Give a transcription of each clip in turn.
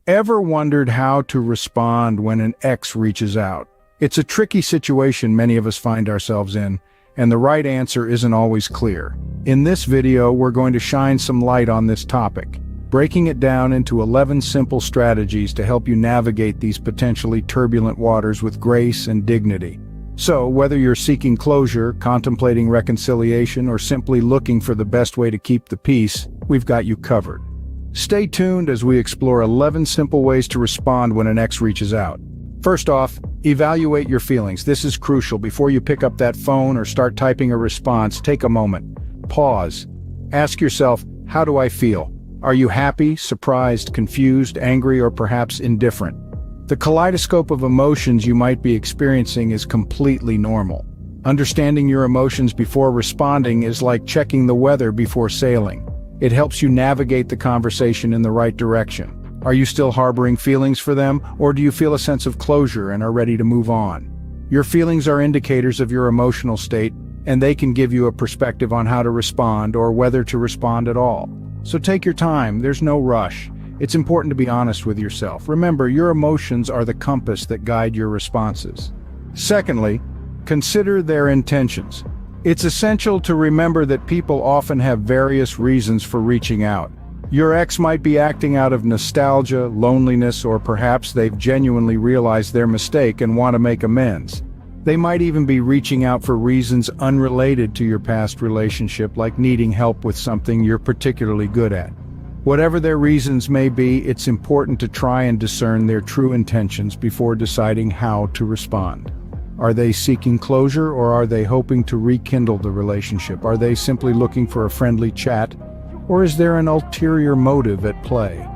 Ever wondered how to respond when an ex reaches out? It's a tricky situation many of us find ourselves in, and the right answer isn't always clear. In this video, we're going to shine some light on this topic, breaking it down into 11 simple strategies to help you navigate these potentially turbulent waters with grace and dignity. So, whether you're seeking closure, contemplating reconciliation, or simply looking for the best way to keep the peace, we've got you covered. Stay tuned as we explore 11 simple ways to respond when an ex reaches out. First off, evaluate your feelings. This is crucial. Before you pick up that phone or start typing a response, take a moment. Pause. Ask yourself, how do I feel? Are you happy, surprised, confused, angry, or perhaps indifferent? The kaleidoscope of emotions you might be experiencing is completely normal. Understanding your emotions before responding is like checking the weather before sailing. It helps you navigate the conversation in the right direction. Are you still harboring feelings for them, or do you feel a sense of closure and are ready to move on? Your feelings are indicators of your emotional state, and they can give you a perspective on how to respond or whether to respond at all. So take your time, there's no rush. It's important to be honest with yourself. Remember, your emotions are the compass that guide your responses. Secondly, consider their intentions. It's essential to remember that people often have various reasons for reaching out. Your ex might be acting out of nostalgia, loneliness, or perhaps they've genuinely realized their mistake and want to make amends. They might even be reaching out for reasons unrelated to your past relationship, like needing help with something you're particularly good at. Whatever their reasons may be, it's important to try and discern their true intentions before deciding how to respond. Are they seeking closure, or are they hoping to rekindle the relationship? Are they simply looking for a friendly chat, or is there an ulterior motive at play?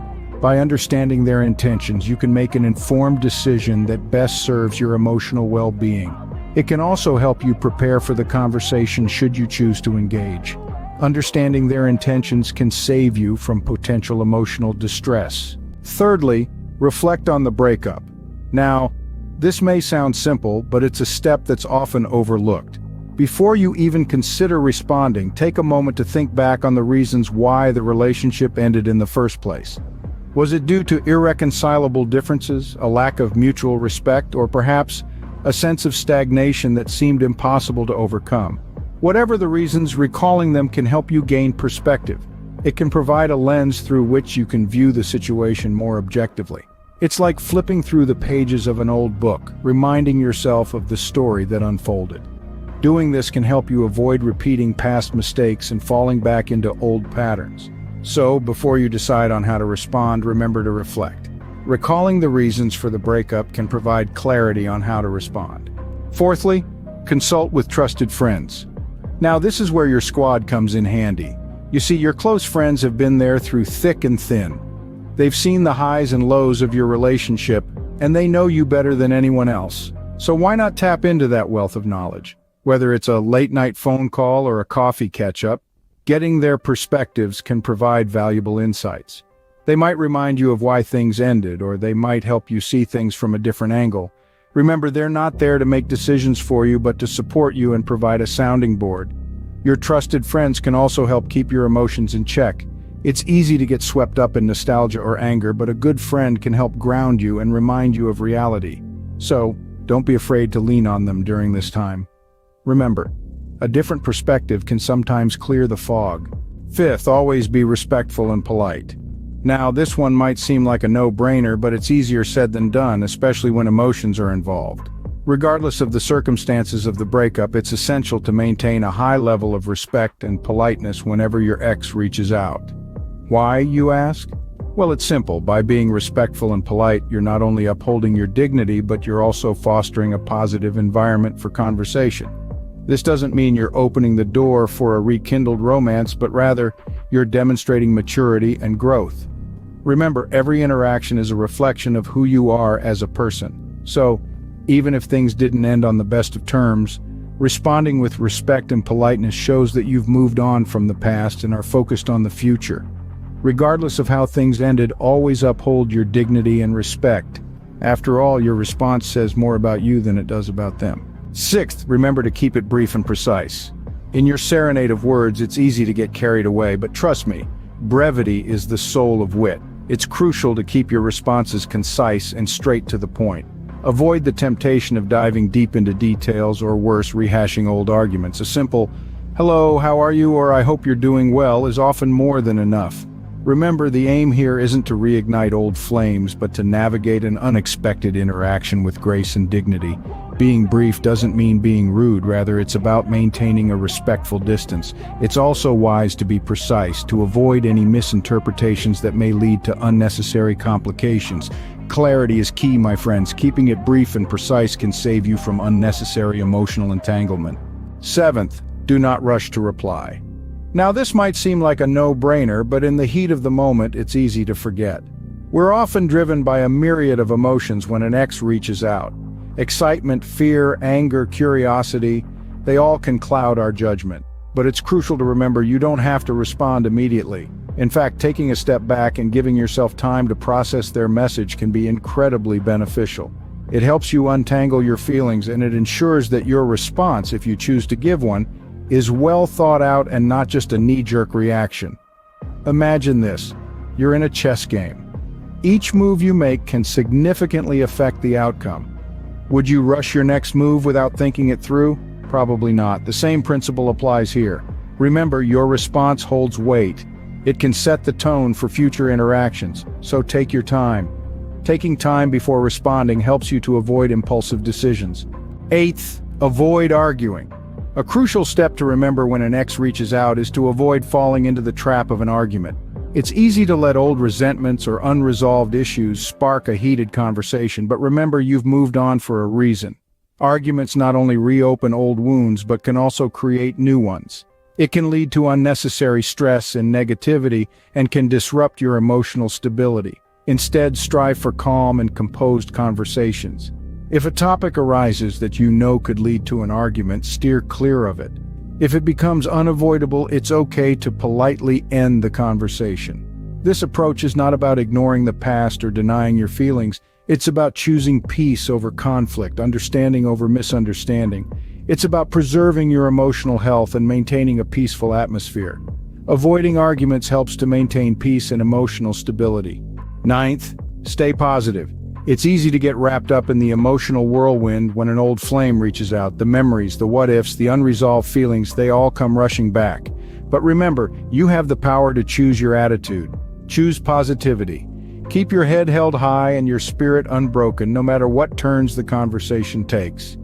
By understanding their intentions, you can make an informed decision that best serves your emotional well-being. It can also help you prepare for the conversation should you choose to engage. Understanding their intentions can save you from potential emotional distress. Thirdly, reflect on the breakup. Now, this may sound simple, but it's a step that's often overlooked. Before you even consider responding, take a moment to think back on the reasons why the relationship ended in the first place. Was it due to irreconcilable differences, a lack of mutual respect, or perhaps a sense of stagnation that seemed impossible to overcome? Whatever the reasons, recalling them can help you gain perspective. It can provide a lens through which you can view the situation more objectively. It's like flipping through the pages of an old book, reminding yourself of the story that unfolded. Doing this can help you avoid repeating past mistakes and falling back into old patterns. So, before you decide on how to respond, remember to reflect. Recalling the reasons for the breakup can provide clarity on how to respond. Fourthly, consult with trusted friends. Now, this is where your squad comes in handy. You see, your close friends have been there through thick and thin. They've seen the highs and lows of your relationship, and they know you better than anyone else. So why not tap into that wealth of knowledge? Whether it's a late-night phone call or a coffee catch-up, getting their perspectives can provide valuable insights. They might remind you of why things ended, or they might help you see things from a different angle. Remember, they're not there to make decisions for you, but to support you and provide a sounding board. Your trusted friends can also help keep your emotions in check. It's easy to get swept up in nostalgia or anger, but a good friend can help ground you and remind you of reality. So, don't be afraid to lean on them during this time. Remember, a different perspective can sometimes clear the fog. Fifth, always be respectful and polite. Now, this one might seem like a no-brainer, but it's easier said than done, especially when emotions are involved. Regardless of the circumstances of the breakup, it's essential to maintain a high level of respect and politeness whenever your ex reaches out. Why, you ask? Well, it's simple. By being respectful and polite, you're not only upholding your dignity, but you're also fostering a positive environment for conversation. This doesn't mean you're opening the door for a rekindled romance, but rather, you're demonstrating maturity and growth. Remember, every interaction is a reflection of who you are as a person. So, even if things didn't end on the best of terms, responding with respect and politeness shows that you've moved on from the past and are focused on the future. Regardless of how things ended, always uphold your dignity and respect. After all, your response says more about you than it does about them. Sixth, remember to keep it brief and precise. In your serenade of words, it's easy to get carried away, but trust me, brevity is the soul of wit. It's crucial to keep your responses concise and straight to the point. Avoid the temptation of diving deep into details or worse, rehashing old arguments. A simple, "Hello, how are you?" or "I hope you're doing well" is often more than enough. Remember, the aim here isn't to reignite old flames, but to navigate an unexpected interaction with grace and dignity. Being brief doesn't mean being rude, rather it's about maintaining a respectful distance. It's also wise to be precise, to avoid any misinterpretations that may lead to unnecessary complications. Clarity is key, my friends. Keeping it brief and precise can save you from unnecessary emotional entanglement. Seventh, do not rush to reply. Now, this might seem like a no-brainer, but in the heat of the moment, it's easy to forget. We're often driven by a myriad of emotions when an ex reaches out. Excitement, fear, anger, curiosity, they all can cloud our judgment. But it's crucial to remember you don't have to respond immediately. In fact, taking a step back and giving yourself time to process their message can be incredibly beneficial. It helps you untangle your feelings, and it ensures that your response, if you choose to give one, is well thought out and not just a knee-jerk reaction. Imagine this. You're in a chess game. Each move you make can significantly affect the outcome. Would you rush your next move without thinking it through? Probably not. The same principle applies here. Remember, your response holds weight. It can set the tone for future interactions, so take your time. Taking time before responding helps you to avoid impulsive decisions. Eighth, avoid arguing. A crucial step to remember when an ex reaches out is to avoid falling into the trap of an argument. It's easy to let old resentments or unresolved issues spark a heated conversation, but remember, you've moved on for a reason. Arguments not only reopen old wounds, but can also create new ones. It can lead to unnecessary stress and negativity and can disrupt your emotional stability. Instead, strive for calm and composed conversations. If a topic arises that you know could lead to an argument, steer clear of it. If it becomes unavoidable, it's okay to politely end the conversation. This approach is not about ignoring the past or denying your feelings. It's about choosing peace over conflict, understanding over misunderstanding. It's about preserving your emotional health and maintaining a peaceful atmosphere. Avoiding arguments helps to maintain peace and emotional stability. Ninth, stay positive. It's easy to get wrapped up in the emotional whirlwind when an old flame reaches out. The memories, the what-ifs, the unresolved feelings, they all come rushing back. But remember, you have the power to choose your attitude. Choose positivity. Keep your head held high and your spirit unbroken, no matter what turns the conversation takes.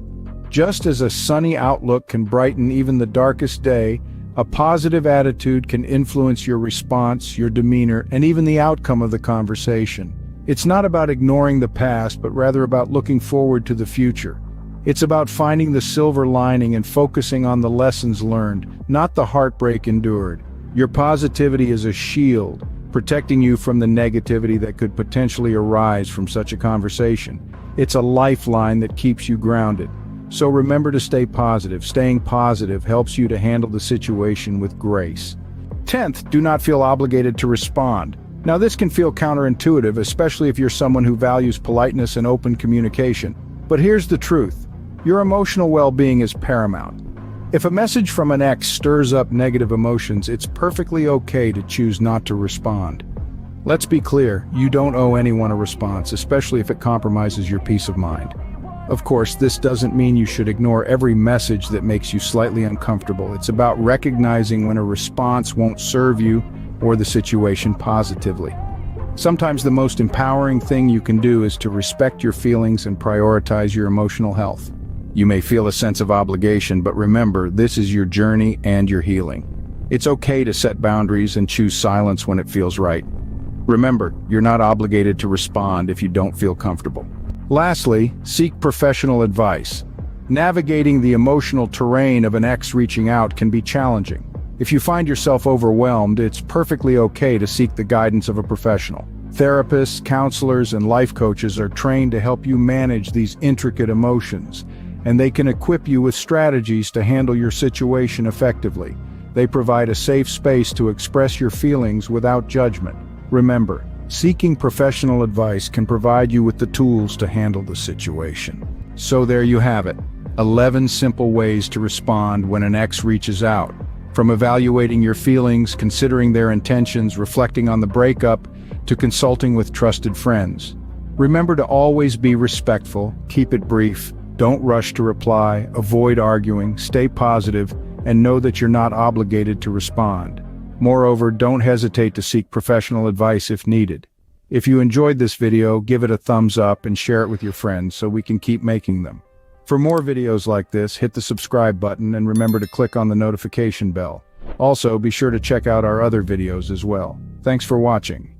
Just as a sunny outlook can brighten even the darkest day, a positive attitude can influence your response, your demeanor, and even the outcome of the conversation. It's not about ignoring the past, but rather about looking forward to the future. It's about finding the silver lining and focusing on the lessons learned, not the heartbreak endured. Your positivity is a shield, protecting you from the negativity that could potentially arise from such a conversation. It's a lifeline that keeps you grounded. So remember to stay positive. Staying positive helps you to handle the situation with grace. 10th, do not feel obligated to respond. Now, this can feel counterintuitive, especially if you're someone who values politeness and open communication. But here's the truth. Your emotional well-being is paramount. If a message from an ex stirs up negative emotions, it's perfectly okay to choose not to respond. Let's be clear, you don't owe anyone a response, especially if it compromises your peace of mind. Of course, this doesn't mean you should ignore every message that makes you slightly uncomfortable. It's about recognizing when a response won't serve you or the situation positively. Sometimes the most empowering thing you can do is to respect your feelings and prioritize your emotional health. You may feel a sense of obligation, but remember, this is your journey and your healing. It's okay to set boundaries and choose silence when it feels right. Remember, you're not obligated to respond if you don't feel comfortable. Lastly, seek professional advice. Navigating the emotional terrain of an ex reaching out can be challenging. If you find yourself overwhelmed, it's perfectly okay to seek the guidance of a professional. Therapists, counselors, and life coaches are trained to help you manage these intricate emotions, and they can equip you with strategies to handle your situation effectively. They provide a safe space to express your feelings without judgment. Remember, seeking professional advice can provide you with the tools to handle the situation. So there you have it, 11 simple ways to respond when an ex reaches out. From evaluating your feelings, considering their intentions, reflecting on the breakup, to consulting with trusted friends. Remember to always be respectful, keep it brief, don't rush to reply, avoid arguing, stay positive, and know that you're not obligated to respond. Moreover, don't hesitate to seek professional advice if needed. If you enjoyed this video, give it a thumbs up and share it with your friends so we can keep making them. For more videos like this, hit the subscribe button and remember to click on the notification bell. Also, be sure to check out our other videos as well. Thanks for watching.